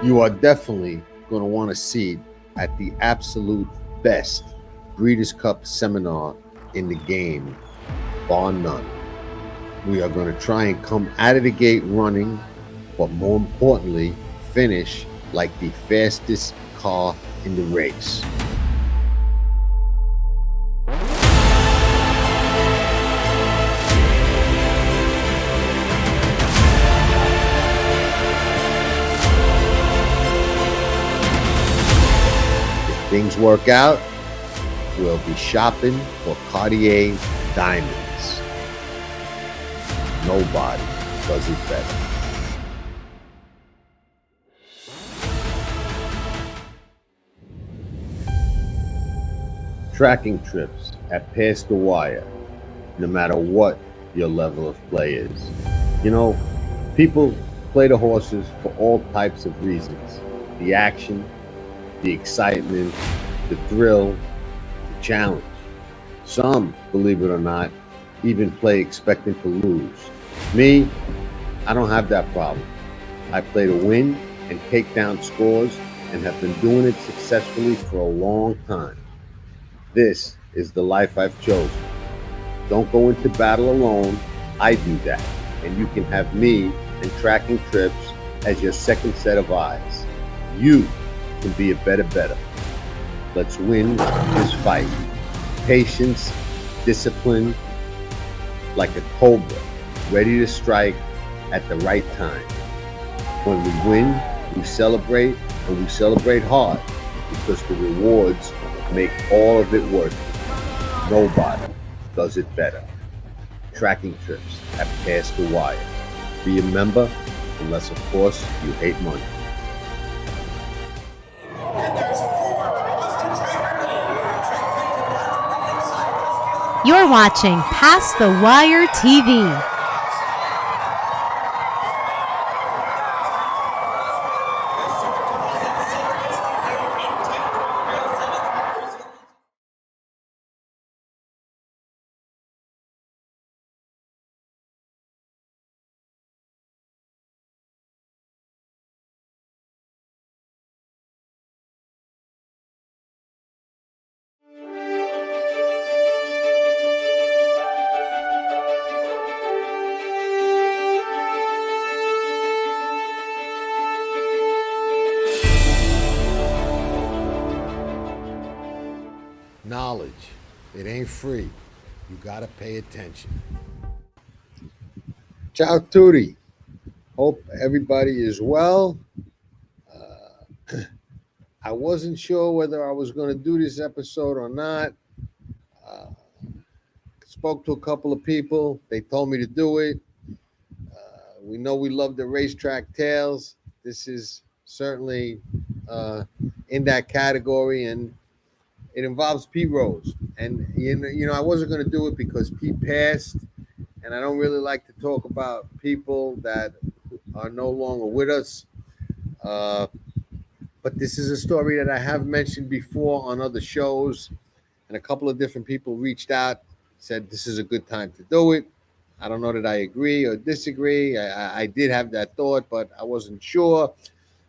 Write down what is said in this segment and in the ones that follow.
You are definitely going to want to see at the absolute best Breeders' Cup seminar in the game, bar none. We are going to try and come out of the gate running, but more importantly, finish like the fastest car in the race. If things work out, we'll be shopping for Cartier diamonds. Nobody does it better. Tracking trips at Past the Wire, no matter what your level of play is. You know, people play the horses for all types of reasons: the action, the excitement, the thrill, the challenge. Some, believe it or not, even play expecting to lose. Me, I don't have that problem. I play to win and take down scores and have been doing it successfully for a long time. This is the life I've chosen. Don't go into battle alone. I do that. And you can have me and tracking trips as your second set of eyes. You can be a better. Let's win this fight. Patience, discipline, like a cobra, ready to strike at the right time. When we win, we celebrate, and we celebrate hard because the rewards make all of it worth it. Nobody does it better. Tracking trips at Past the Wire. Be a member, unless, of course, you hate money. You're watching Past the Wire TV. Knowledge, it ain't free. You gotta pay attention. Ciao tutti. Hope everybody is well. I wasn't sure whether I was going to do this episode or not. Uh, Spoke to a couple of people. They told me to do it. We know we love the racetrack tales. This is certainly in that category, and it involves Pete Rose. And I wasn't going to do it because Pete passed, and I don't really like to talk about people that are no longer with us. Uh, but this is a story that I have mentioned before on other shows, and a couple of different people reached out, said this is a good time to do it. I don't know that I agree or disagree. I did have that thought, but I wasn't sure.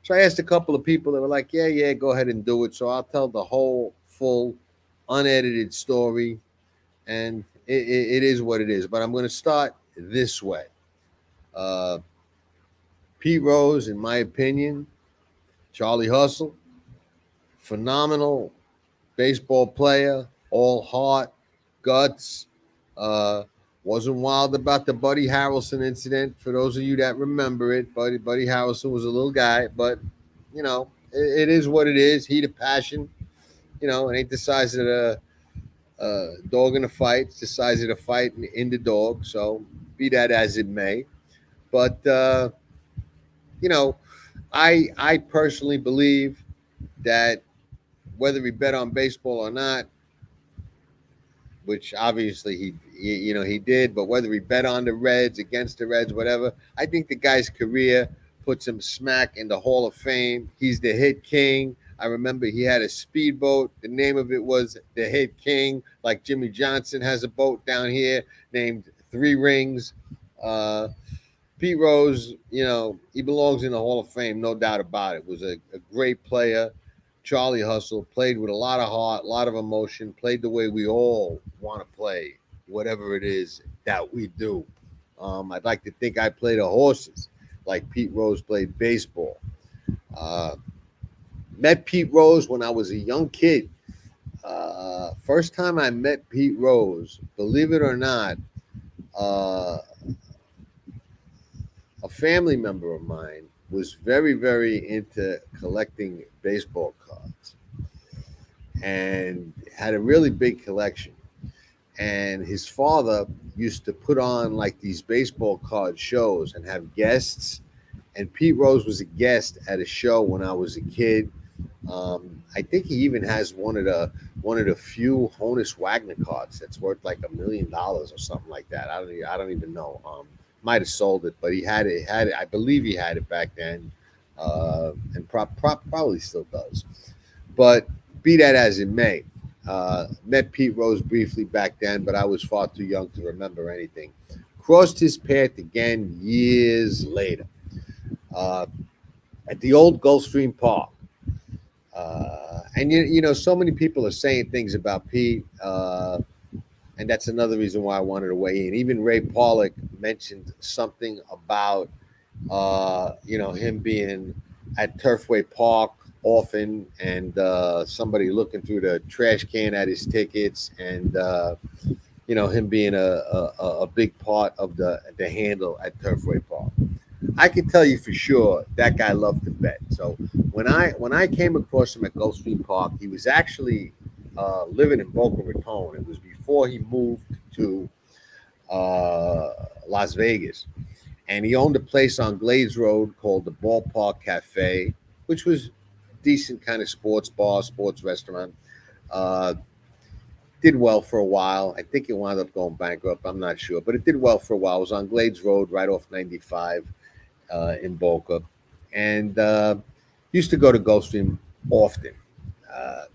So I asked a couple of people that were like, yeah, go ahead and do it. So I'll tell the whole, full, unedited story, and it is what it is. But I'm going to start this way. Uh, Pete Rose, in my opinion, Charlie Hustle, phenomenal baseball player, all heart, guts. Uh, wasn't wild about the Buddy Harrelson incident. For those of you that remember it, Buddy Harrelson was a little guy, but it is what it is. Heat of passion. It ain't the size of a dog in a fight. It's the size of the fight in the dog. So be that as it may, but you know, I personally believe that whether he bet on baseball or not, which obviously he did, but whether he bet on the Reds, against the Reds, whatever, I think the guy's career puts him smack in the Hall of Fame. He's the hit king. I remember he had a speedboat. The name of it was the Hit King, like Jimmy Johnson has a boat down here named Three Rings. Uh, Pete Rose, he belongs in the Hall of Fame, no doubt about it. Was a great player. Charlie Hustle played with a lot of heart, a lot of emotion, played the way we all want to play, whatever it is that we do. I'd like to think I played the horses like Pete Rose played baseball. Uh, Met Pete Rose when I was a young kid. First time I met Pete Rose, believe it or not, uh, a family member of mine was very, very into collecting baseball cards and had a really big collection. And his father used to put on like these baseball card shows and have guests. And Pete Rose was a guest at a show when I was a kid. I think he even has one of the few Honus Wagner cards that's worth like $1 million or something like that. I don't even know. Might have sold it, but he had it. Had it. I believe he had it back then, and probably still does. But be that as it may, met Pete Rose briefly back then, but I was far too young to remember anything. Crossed his path again years later uh, at the old Gulfstream Park. And so many people are saying things about Pete, and that's another reason why I wanted to weigh in. Even Ray Pollock mentioned something about him being at Turfway Park often, and somebody looking through the trash can at his tickets, and him being a big part of the handle at Turfway Park. I can tell you for sure that guy loved to bet. So when I came across him at Gulfstream Park, he was actually living in Boca Raton. It was before he moved to Las Vegas, and he owned a place on Glades Road called the Ballpark Cafe, which was decent kind of sports bar, sports restaurant. Uh, did well for a while. I think it wound up going bankrupt. I'm not sure, but it did well for a while. It was on Glades Road, right off 95 in Boca, and used to go to Gulfstream often. Uh,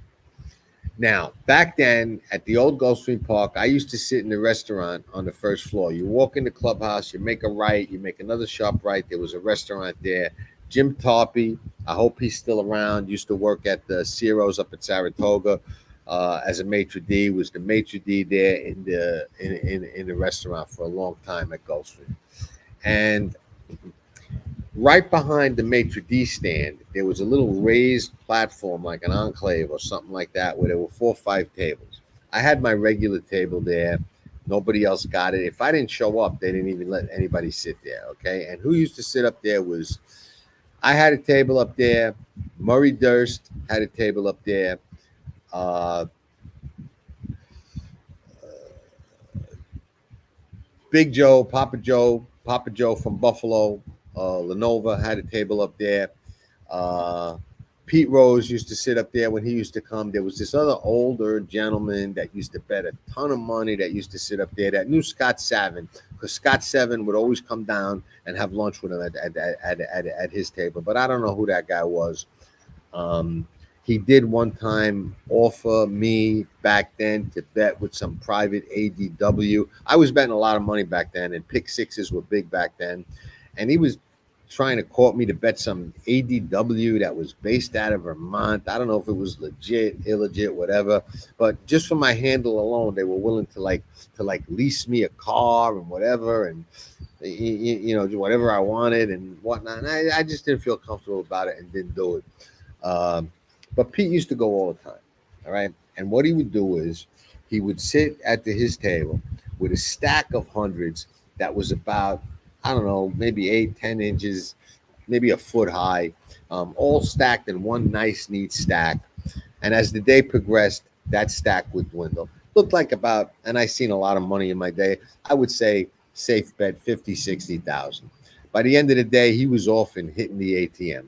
Now, back then at the old Gulfstream Park, I used to sit in the restaurant on the first floor. You walk in the clubhouse, you make a right, you make another sharp right. There was a restaurant there. Jim Tarpey, I hope he's still around, used to work at the Ciro's up at Saratoga as a maitre d', was the maitre d' there in the restaurant for a long time at Gulfstream. And right behind the maitre d' stand, there was a little raised platform like an enclave or something like that where there were 4 or 5 tables. I had my regular table there. Nobody else got it. If I didn't show up, they didn't even let anybody sit there. Okay. And who used to sit up there was I had a table up there. Murray Durst had a table up there. Uh, Big Joe, Papa Joe from Buffalo, Lenova had a table up there. Uh, Pete Rose used to sit up there when he used to come. There was this other older gentleman that used to bet a ton of money that used to sit up there that knew Scott Savin, because Scott Savin would always come down and have lunch with him at his table. But I don't know who that guy was. Um, he did one time offer me back then to bet with some private ADW. I was betting a lot of money back then, and pick sixes were big back then. And he was trying to court me to bet some ADW that was based out of Vermont. I don't know if it was legit, illegit, whatever. But just for my handle alone, they were willing to lease me a car and whatever, and whatever I wanted and whatnot. And I just didn't feel comfortable about it and didn't do it. Um, but Pete used to go all the time. All right. And what he would do is he would sit at his table with a stack of hundreds that was about, I don't know, maybe 8, 10 inches, maybe a foot high, all stacked in one nice, neat stack. And as the day progressed, that stack would dwindle. Looked like about, and I seen a lot of money in my day, I would say safe bet 50, 60,000. By the end of the day, he was off and hitting the ATM.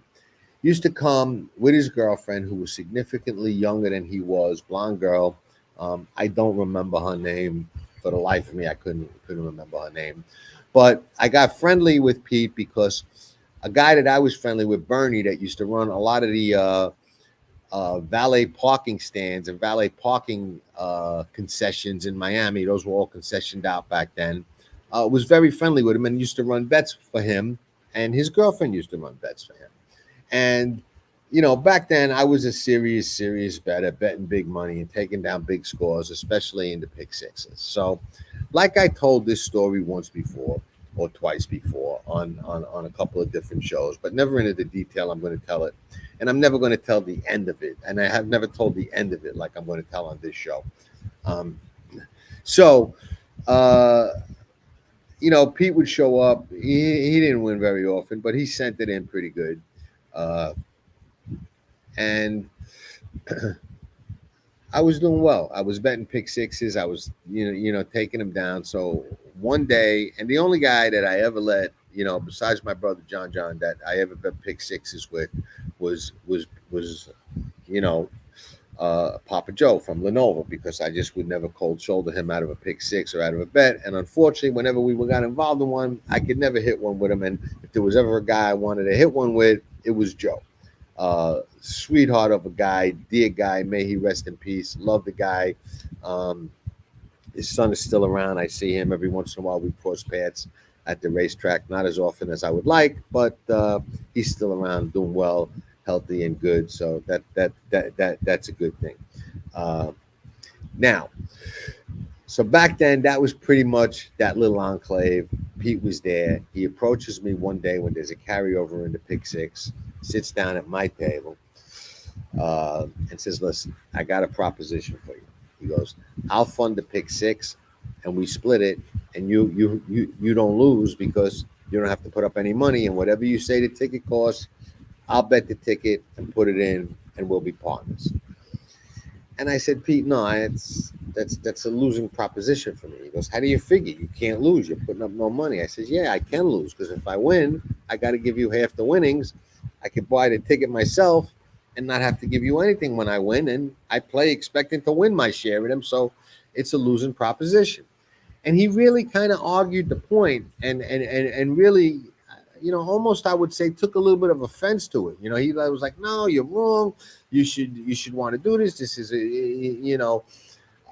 Used to come with his girlfriend, who was significantly younger than he was, blonde girl. I don't remember her name for the life of me. I couldn't remember her name, but I got friendly with Pete because a guy that I was friendly with, Bernie, that used to run a lot of the valet parking stands and valet parking concessions in Miami. Those were all concessioned out back then. was very friendly with him and used to run bets for him, and his girlfriend used to run bets for him. And back then I was a serious better, betting big money and taking down big scores, especially in the pick sixes. So, like I told this story once before or twice before on a couple of different shows, but never into the detail I'm going to tell it. And I'm never going to tell the end of it. And I have never told the end of it like I'm going to tell on this show. Um, so, uh, Pete would show up. He didn't win very often, but he sent it in pretty good. Uh, and I was doing well. I was betting pick sixes. I was, taking them down. So one day, and the only guy that I ever let, besides my brother John, that I ever bet pick sixes with, was you know, Papa Joe from Lenovo, because I just would never cold shoulder him out of a pick six or out of a bet. And unfortunately, whenever we got involved in one, I could never hit one with him. And if there was ever a guy I wanted to hit one with, it was Joe. Sweetheart of a guy, dear guy, may he rest in peace. Love the guy. His son is still around. I see him every once in a while. We cross paths at the racetrack, not as often as I would like, but he's still around, doing well, healthy and good. So that's a good thing. Uh, Now, so back then, that was pretty much that little enclave. Pete was there. He approaches me one day when there's a carryover in the pick six, sits down at my table, and says, "Listen, I got a proposition for you." He goes, "I'll fund the pick six, and we split it, and you don't lose because you don't have to put up any money, and whatever you say the ticket costs, I'll bet the ticket and put it in, and we'll be partners." And I said, "Pete, no, that's a losing proposition for me." He goes, "How do you figure? You can't lose. You're putting up no money." I said, "Yeah, I can lose, because if I win, I got to give you half the winnings. I could buy the ticket myself and not have to give you anything when I win. And I play expecting to win my share of them. So it's a losing proposition." And he really kind of argued the point, and really, almost, I would say, took a little bit of offense to it. He was like, "No, you're wrong. You should want to do this. This is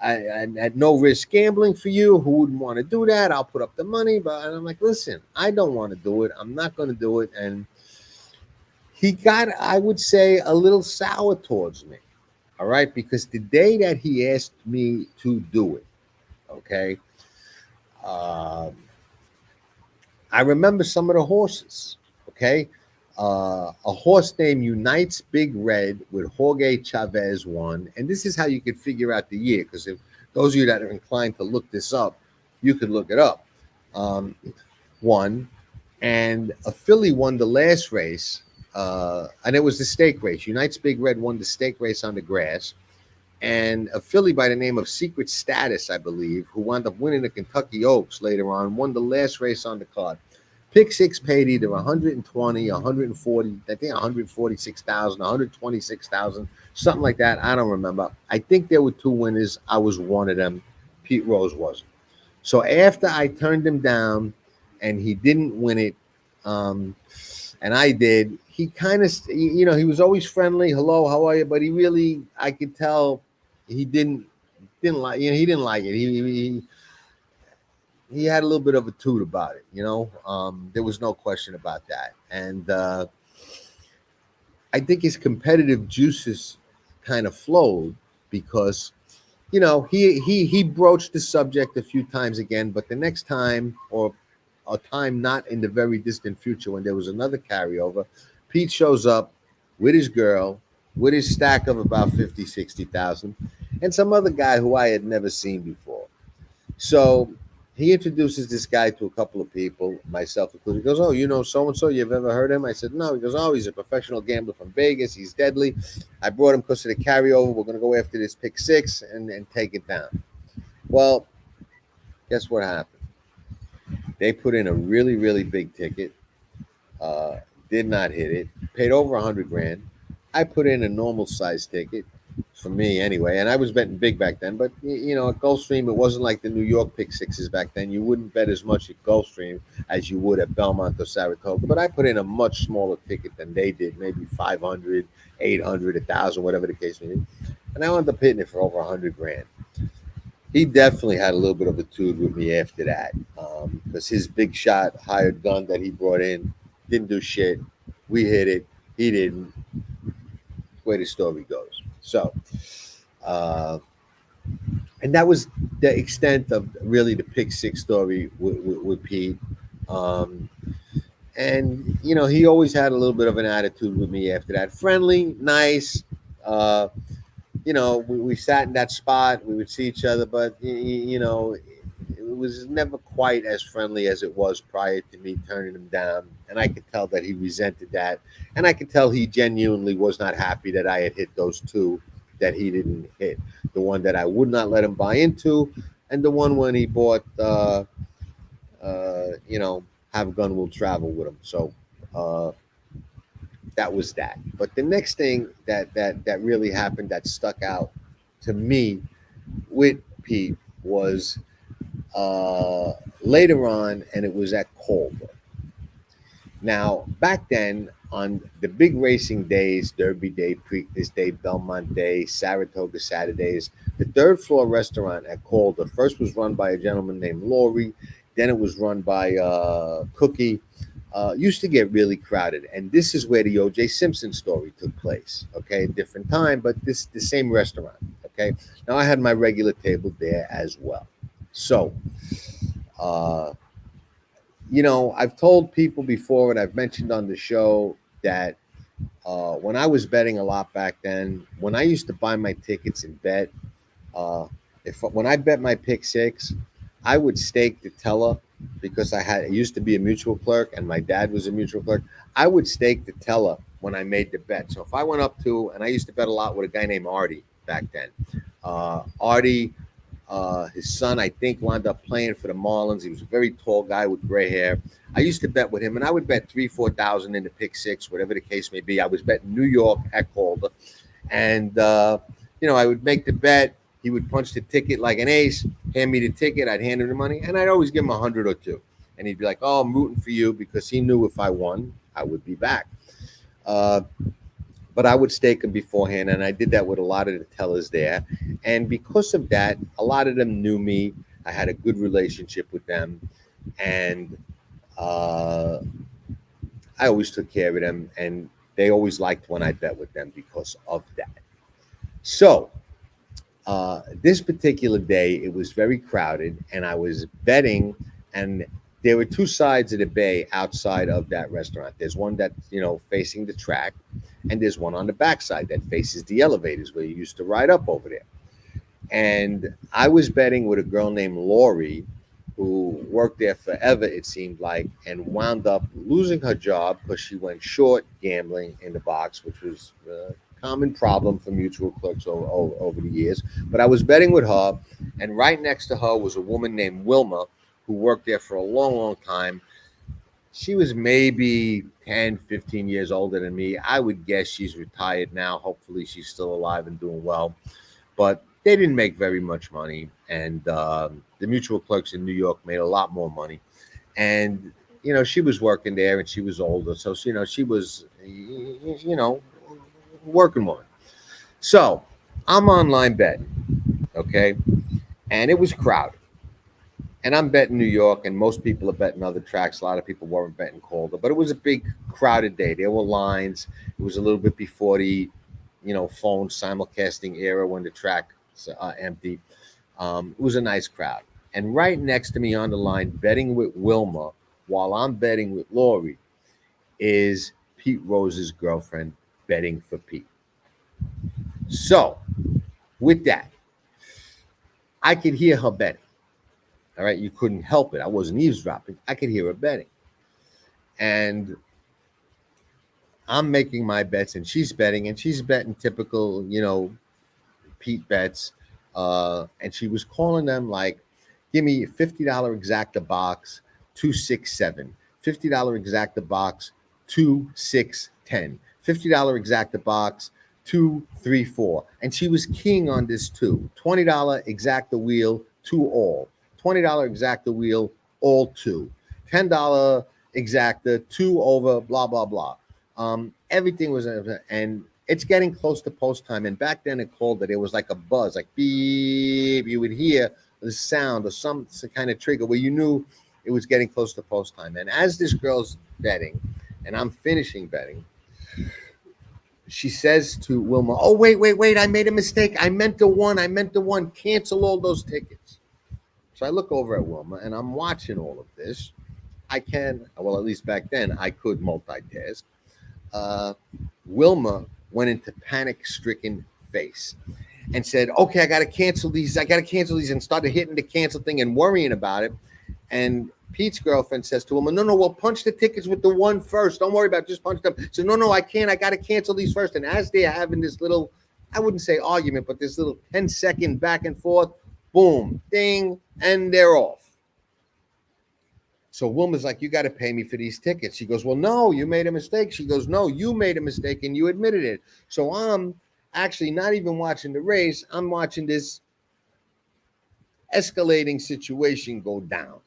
at no risk gambling for you. Who wouldn't want to do that? I'll put up the money." But I'm like, "Listen, I don't want to do it. I'm not going to do it." And he got, I would say, a little sour towards me. All right, because the day that he asked me to do it, okay, um, I remember some of the horses. Okay, a horse named Unites Big Red with Jorge Chavez won, and this is how you could figure out the year. Because if those of you that are inclined to look this up, you could look it up. Um, Won, and a filly won the last race, and it was the stake race. Unites Big Red won the stake race on the grass, and a filly by the name of Secret Status, I believe, who wound up winning the Kentucky Oaks later on, won the last race on the card. Pick six paid either 120, 140, I think 146,000, 126,000, something like that. I don't remember. I think there were two winners. I was one of them. Pete Rose wasn't. So after I turned him down and he didn't win it, and I did, he kind of, he was always friendly. "Hello, how are you?" But he really, I could tell he didn't like, he didn't like it. He had a little bit of a toot about it. There was no question about that. And I think his competitive juices kind of flowed because he broached the subject a few times again, but the next time, or a time not in the very distant future, when there was another carryover, Pete shows up with his girl, with his stack of about 50, 60,000, and some other guy who I had never seen before. So he introduces this guy to a couple of people, myself included. He goes, "Oh, you know so and so? You've ever heard of him?" I said, "No." He goes, "Oh, he's a professional gambler from Vegas. He's deadly. I brought him because of the carryover. We're going to go after this pick six and take it down." Well, guess what happened? They put in a really, really big ticket. Uh, did not hit it. Paid over 100 grand. I put in a normal size ticket for me anyway, and I was betting big back then. But at Gulfstream, it wasn't like the New York pick sixes back then. You wouldn't bet as much at Gulfstream as you would at Belmont or Saratoga. But I put in a much smaller ticket than they did, maybe 500, 800, 1,000, whatever the case may be. And I wound up hitting it for over 100 grand. he definitely had a little bit of a feud with me after that, because his big shot hired gun that he brought in didn't do shit. We hit it, he didn't. Way the story goes. So, uh, and that was the extent of really the pick six story with Pete. Um, and he always had a little bit of an attitude with me after that. Friendly, nice. Uh, we sat in that spot. We would see each other, but it was never quite as friendly as it was prior to me turning him down. And I could tell that he resented that, and I could tell he genuinely was not happy that I had hit those two that he didn't hit. The one that I would not let him buy into, and the one when he bought, you know, have a gun will travel with him. So. That was that. But the next thing that really happened that stuck out to me with Pete was uh, later on, and it was at Calder. Now, back then, on the big racing days, Derby Day, Preakness Day, Belmont Day, Saratoga Saturdays, the third floor restaurant at Calder first was run by a gentleman named Laurie, then it was run by Cookie. Used to get really crowded, and this is where the O.J. Simpson story took place. Okay, different time, but this the same restaurant. Okay, now I had my regular table there as well. So, uh, I've told people before, and I've mentioned on the show that when I was betting a lot back then, when I used to buy my tickets and bet, uh, if when I bet my pick six, I would stake the teller because I used to be a mutual clerk and my dad was a mutual clerk. I would stake the teller when I made the bet. So if I went up to, and I used to bet a lot with a guy named Artie back then. Artie, his son, I think, wound up playing for the Marlins. He was a very tall guy with gray hair. I used to bet with him, and I would bet 3,000, 4,000 in the pick six, whatever the case may be. I was betting New York at Calder, and I would make the bet. He would punch the ticket like an ace, hand me the ticket. I'd hand him the money, and I'd always give him 100 or 2. And he'd be like, "Oh, I'm rooting for you," because he knew if I won, I would be back. Uh, but I would stake them beforehand, and I did that with a lot of the tellers there. And because of that, a lot of them knew me. I had a good relationship with them, and uh, I always took care of them, and they always liked when I bet with them because of that. So this particular day, it was very crowded, and I was betting, and there were two sides of the bay outside of that restaurant. There's one that facing the track, and there's one on the backside that faces the elevators where you used to ride up over there. And I was betting with a girl named Lori, who worked there forever, it seemed like, and wound up losing her job because she went short gambling in the box, which was a common problem for mutual clerks over the years. But I was betting with her, and right next to her was a woman named Wilma who worked there for a long, long time. She was maybe 10, 15 years older than me. I would guess she's retired now. Hopefully, she's still alive and doing well. But they didn't make very much money, and the mutual clerks in New York made a lot more money. And she was working there, and she was older, so she was working woman. So I'm online betting, okay, and it was crowded. And I'm betting New York, and most people are betting other tracks. A lot of people weren't betting Calder, but it was a big crowded day. There were lines. It was a little bit before the phone simulcasting era when the track empty. It was a nice crowd. And right next to me on the line, betting with Wilma, while I'm betting with Lori, is Pete Rose's girlfriend betting for Pete. So, with that, I could hear her betting. All right, you couldn't help it. I wasn't eavesdropping. I could hear her betting. And I'm making my bets, and she's betting, and she's betting typical, Pete bets, and she was calling them like, "Give me $50 exacta box 267, $50 exacta box 2610, $50 exacta box 234," and she was keying on this too. $20 exacta wheel 2 all, $20 exacta wheel all 2, $10 exacta 2 over blah blah blah. Everything was, and it's getting close to post time. And back then it called it. It was like a buzz, like beep. You would hear the sound or some kind of trigger where you knew it was getting close to post time. And as this girl's betting, and I'm finishing betting, she says to Wilma, "Oh, wait, I made a mistake. I meant the one. Cancel all those tickets." So I look over at Wilma and I'm watching all of this. I can, well, at least back then, I could multitask. Uh, Wilma went into panic-stricken face and said, "Okay, I got to cancel these. And started hitting the cancel thing and worrying about it. And Pete's girlfriend says to him, "No, well, punch the tickets with the one first. Don't worry about it. Just punch them." So, no, I can't. I got to cancel these first. And as they're having this little, I wouldn't say argument, but this little 10-second back and forth, boom, ding, and they're off. So Wilma's like, "You got to pay me for these tickets." She goes, "Well, no, you made a mistake." She goes, "No, you made a mistake and you admitted it." So I'm actually not even watching the race. I'm watching this escalating situation go down.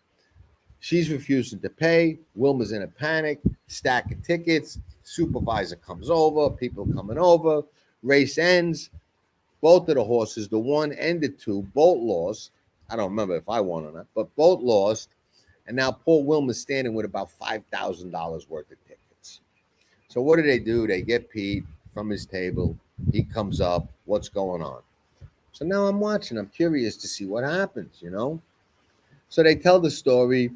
She's refusing to pay. Wilma's in a panic, stack of tickets. Supervisor comes over, people coming over. Race ends. Both of the horses, the one and the two, both lost. I don't remember if I won or not, but both lost. And now poor Wilma's standing with about $5,000 worth of tickets. So what do? They get Pete from his table. He comes up. What's going on? So now I'm watching. I'm curious to see what happens, So they tell the story.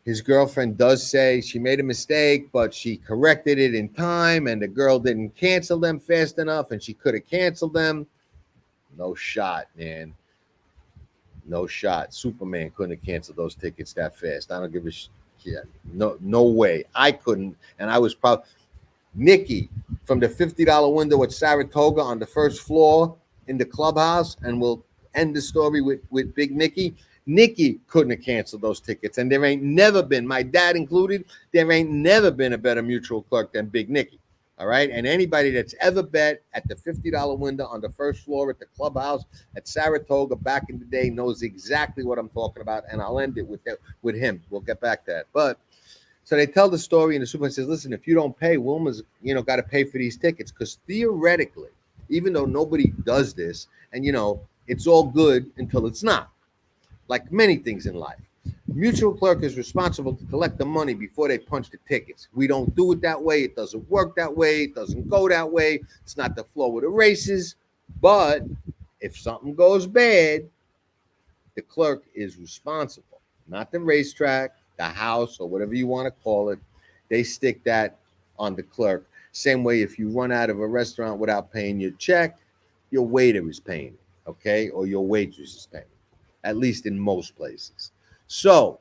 His girlfriend does say she made a mistake, but she corrected it in time, and the girl didn't cancel them fast enough, and she could have canceled them. No shot, man. No shot. Superman couldn't have canceled those tickets that fast. I don't give a shit. Yeah, no way. I couldn't, and I was probably Nikki from the $50 window at Saratoga on the first floor in the clubhouse, and we'll end the story with Big Nikki. Nikki couldn't have canceled those tickets, and there ain't never been, my dad included, there ain't never been a better mutual clerk than Big Nikki. All right. And anybody that's ever bet at the $50 window on the first floor at the clubhouse at Saratoga back in the day knows exactly what I'm talking about. And I'll end it with him. We'll get back to that. But so they tell the story, and the supervisor says, "Listen, if you don't pay, Wilma's, got to pay for these tickets." Because theoretically, even though nobody does this, and, it's all good until it's not, like many things in life. Mutual clerk is responsible to collect the money before they punch the tickets. We don't do it that way. It doesn't work that way. It doesn't go that way. It's not the flow of the races. But if something goes bad, the clerk is responsible, not the racetrack, the house, or whatever you want to call it. They stick that on the clerk. Same way, if you run out of a restaurant without paying your check, your waiter is paying it, okay? Or your waitress is paying it, at least in most places. So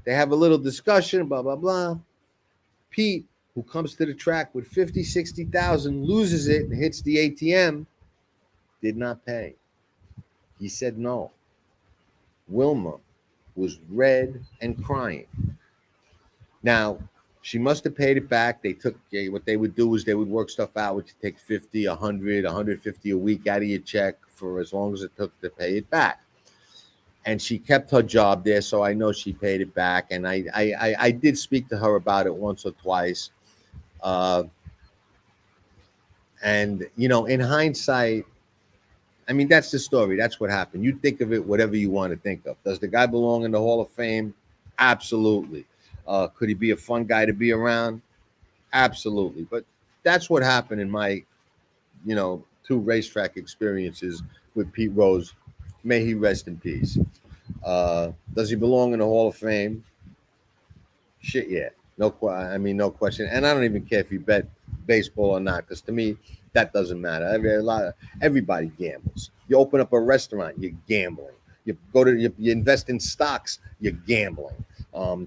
they have a little discussion, blah, blah, blah. Pete, who comes to the track with 50, 60,000, loses it and hits the ATM, did not pay. He said no. Wilma was red and crying. Now, she must have paid it back. They took, what they would do is they would work stuff out, which take 50, 100, 150 a week out of your check for as long as it took to pay it back. And she kept her job there, so I know she paid it back. And I did speak to her about it once or twice. And, in hindsight, I mean, that's the story. That's what happened. You think of it whatever you want to think of. Does the guy belong in the Hall of Fame? Absolutely. Could he be a fun guy to be around? Absolutely. But that's what happened in my, 2 racetrack experiences with Pete Rose. May he rest in peace. Does he belong in the Hall of Fame? Shit, yeah. No question. And I don't even care if you bet baseball or not, because to me, that doesn't matter. Everybody gambles. You open up a restaurant, you're gambling. You invest in stocks, you're gambling. I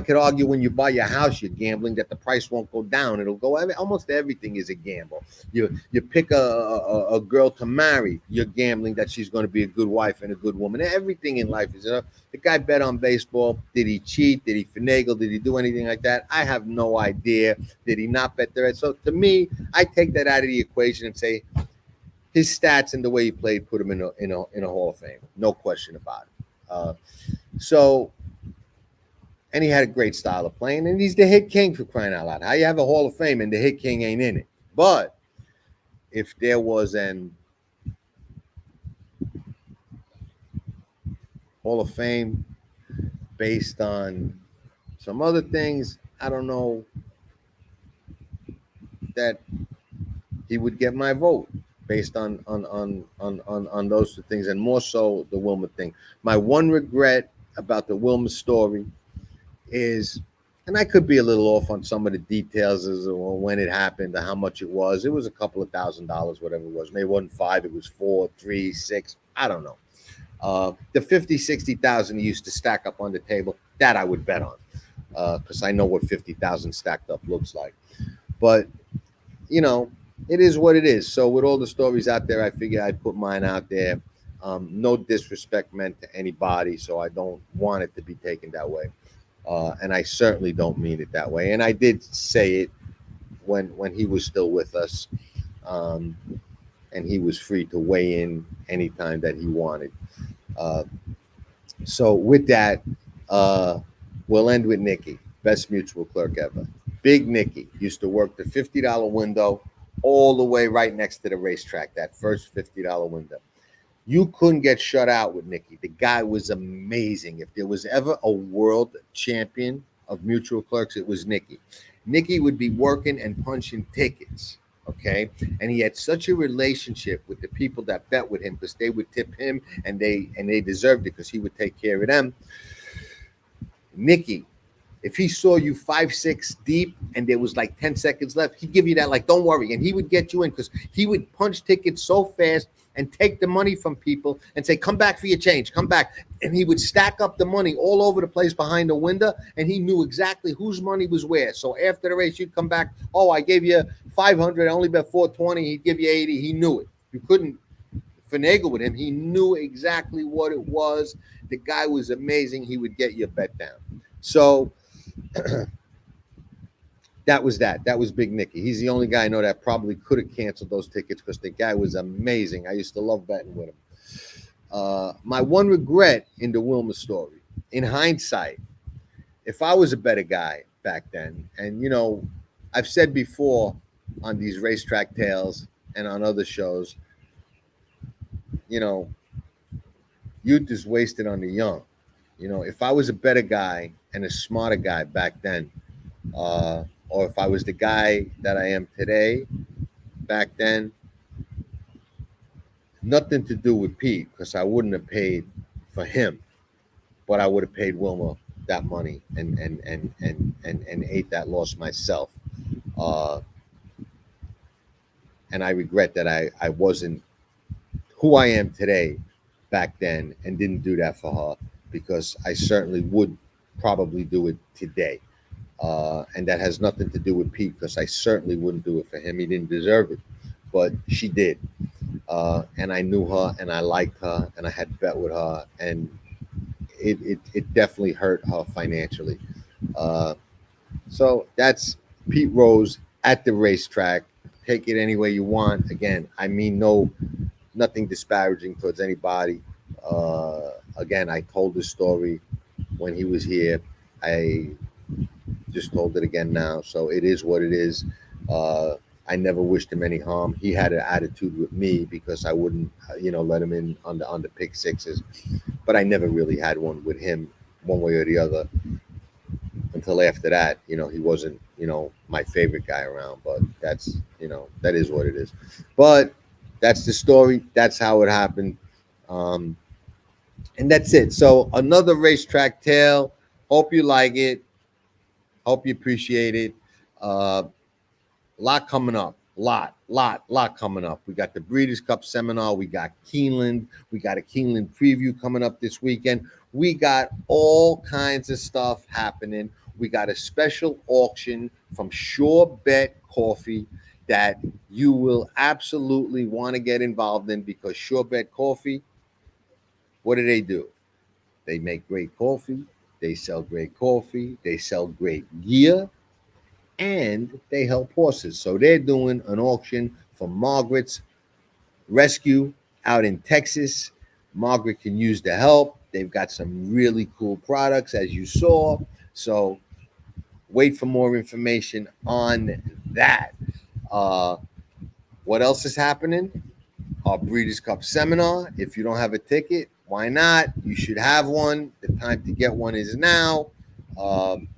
could argue when you buy your house, you're gambling that the price won't go down. It'll go. Almost everything is a gamble. You pick a girl to marry, you're gambling that she's going to be a good wife and a good woman. Everything in life is. The guy bet on baseball. Did he cheat? Did he finagle? Did he do anything like that? I have no idea. Did he not bet there? So to me, I take that out of the equation and say his stats and the way he played put him in a Hall of Fame. No question about it. And he had a great style of playing, and he's the hit king, for crying out loud. How you have a Hall of Fame and the hit king ain't in it? But if there was an Hall of Fame based on some other things. I don't know that he would get my vote based on those two things, and more so the Wilma thing. My one regret about the Wilma story is, and I could be a little off on some of the details as when it happened, or how much it was. It was a couple of $1,000s, whatever it was. Maybe it wasn't five, it was four, three, six. I don't know. The 50, 60,000 he used to stack up on the table, that I would bet on, because I know what 50,000 stacked up looks like. But you know, it is what it is. So with all the stories out there, I figure I'd put mine out there. No disrespect meant to anybody, so I don't want it to be taken that way. And I certainly don't mean it that way. And I did say it when he was still with us, um, and he was free to weigh in anytime that he wanted. Uh, so with that, uh, we'll end with Nikki, best mutual clerk ever. Big Nikki used to work the $50 window all the way right next to the racetrack, that first $50 window. You couldn't get shut out with Nikki. The guy was amazing. If there was ever a world champion of mutual clerks, it was Nikki. Nikki would be working and punching tickets. Okay. And he had such a relationship with the people that bet with him, because they would tip him, and they deserved it because he would take care of them. Nikki, if he saw you 5-6 deep and there was like 10 seconds left, he'd give you that, like, don't worry. And he would get you in, because he would punch tickets so fast and take the money from people and say, come back for your change, come back. And he would stack up the money all over the place behind the window, and he knew exactly whose money was where. So after the race, you'd come back, oh, I gave you 500, I only bet 420, he'd give you 80. He knew it. You couldn't finagle with him. He knew exactly what it was. The guy was amazing. He would get your bet down. So that was that. That was Big Nicky. He's the only guy I know that probably could have canceled those tickets, because the guy was amazing. I used to love betting with him. My one regret in the Wilma story, in hindsight, if I was a better guy back then, and I've said before on these Racetrack Tales and on other shows, youth is wasted on the young. If I was a better guy and a smarter guy back then, or if I was the guy that I am today, back then, nothing to do with Pete, because I wouldn't have paid for him, but I would have paid Wilma that money and ate that loss myself. Uh, and I regret that I wasn't who I am today back then and didn't do that for her, because I certainly would probably do it today. And that has nothing to do with Pete, because I certainly wouldn't do it for him. He didn't deserve it, but she did. And I knew her, and I liked her, and I had bet with her, and it definitely hurt her financially. Uh, so that's Pete Rose at the racetrack. Take it any way you want. Again, I mean nothing disparaging towards anybody. Again, I told this story when he was here. I just told it again now. So it is what it is. I never wished him any harm. He had an attitude with me because I wouldn't, let him in on the pick sixes. But I never really had one with him, one way or the other, until after that. He wasn't, my favorite guy around. But that's, that is what it is. But that's the story. That's how it happened. And that's it. So another Racetrack tale. Hope you like it. Hope you appreciate it. Lot coming up. Lot coming up. We got the Breeders' Cup seminar. We got Keeneland. We got a Keeneland preview coming up this weekend. We got all kinds of stuff happening. We got a special auction from Sure Bet Coffee that you will absolutely want to get involved in, because Sure Bet Coffee, what do? They make great coffee. They sell great coffee. They sell great gear. And they help horses. So they're doing an auction for Margaret's rescue out in Texas. Margaret can use the help. They've got some really cool products, as you saw. So wait for more information on that. What else is happening? Our Breeders' Cup seminar. If you don't have a ticket, Why not? You should have one. The time to get one is now.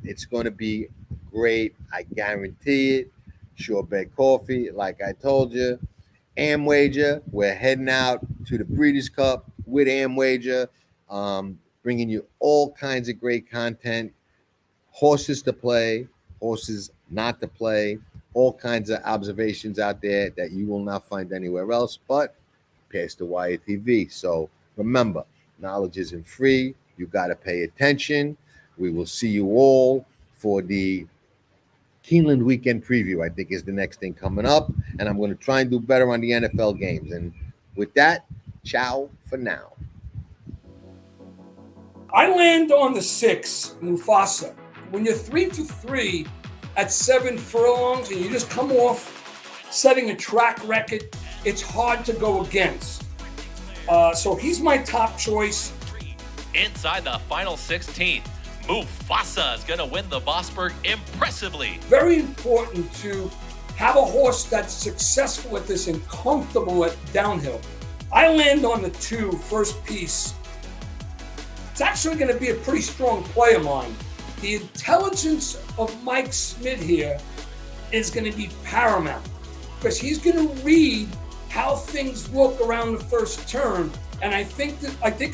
It's going to be great. I guarantee it. Sure Bet Coffee, like I told you. Amwager, we're heading out to the Breeders' Cup with Amwager, bringing you all kinds of great content, horses to play, horses not to play, all kinds of observations out there that you will not find anywhere else but Pass the Wire TV. So remember, knowledge isn't free. You got to pay attention. We will see you all for the Keeneland weekend preview, I think, is the next thing coming up. And I'm going to try and do better on the NFL games. And with that, ciao for now. I land on the 6, Mufasa. When you're 3 for 3 at 7 furlongs and you just come off setting a track record, it's hard to go against. So he's my top choice. Inside the final 16th, Mufasa is going to win the Vosburg impressively. Very important to have a horse that's successful at this and comfortable at downhill. I land on the 2, First Piece. It's actually going to be a pretty strong play of mine. The intelligence of Mike Smith here is going to be paramount because he's going to read how things look around the first turn, and I think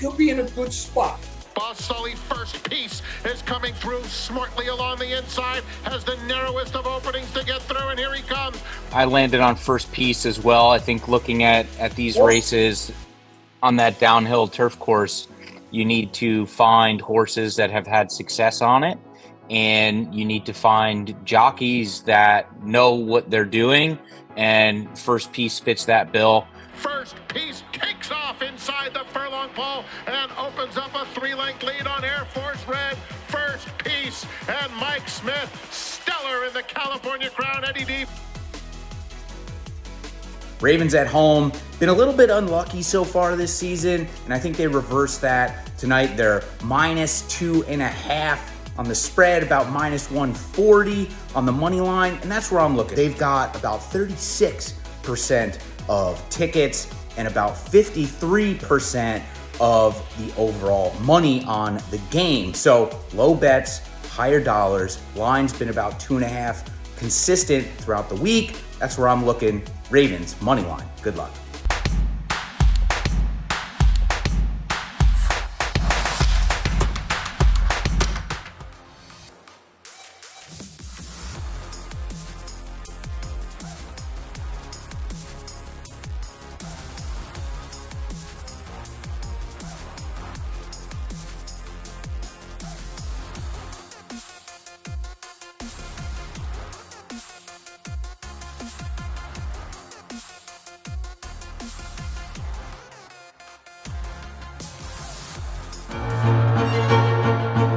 he'll be in a good spot. Boss Sully First Piece is coming through smartly along the inside, has the narrowest of openings to get through, and here he comes. I landed on First Piece as well. I think looking at these races on that downhill turf course, you need to find horses that have had success on it, and you need to find jockeys that know what they're doing, and First Piece fits that bill. First Piece takes off inside the furlong pole and opens up a 3-length lead on Air Force Red. First Piece and Mike Smith, stellar in the California Crown. Eddie D. Ravens at home, been a little bit unlucky so far this season, and I think they reversed that tonight. They're -2.5 on the spread, about -140 on the money line, and that's where I'm looking. They've got about 36% of tickets and about 53% of the overall money on the game. So low bets, higher dollars. Line's been about 2.5 consistent throughout the week. That's where I'm looking. Ravens money line. Good luck.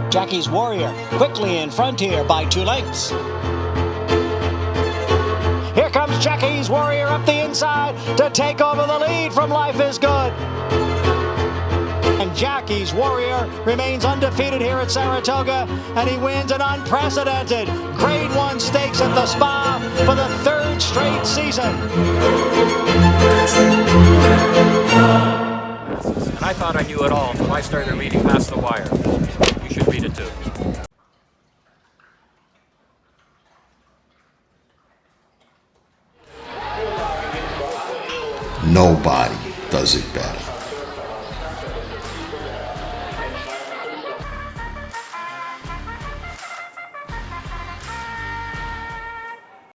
Jackie's Warrior quickly in front here by 2 lengths. Here comes Jackie's Warrior up the inside to take over the lead from Life is Good. And Jackie's Warrior remains undefeated here at Saratoga, and he wins an unprecedented Grade 1 stakes at the Spa for the 3rd straight season. And I thought I knew it all until I started reading Past the Wire. You should read it too. Nobody does it better.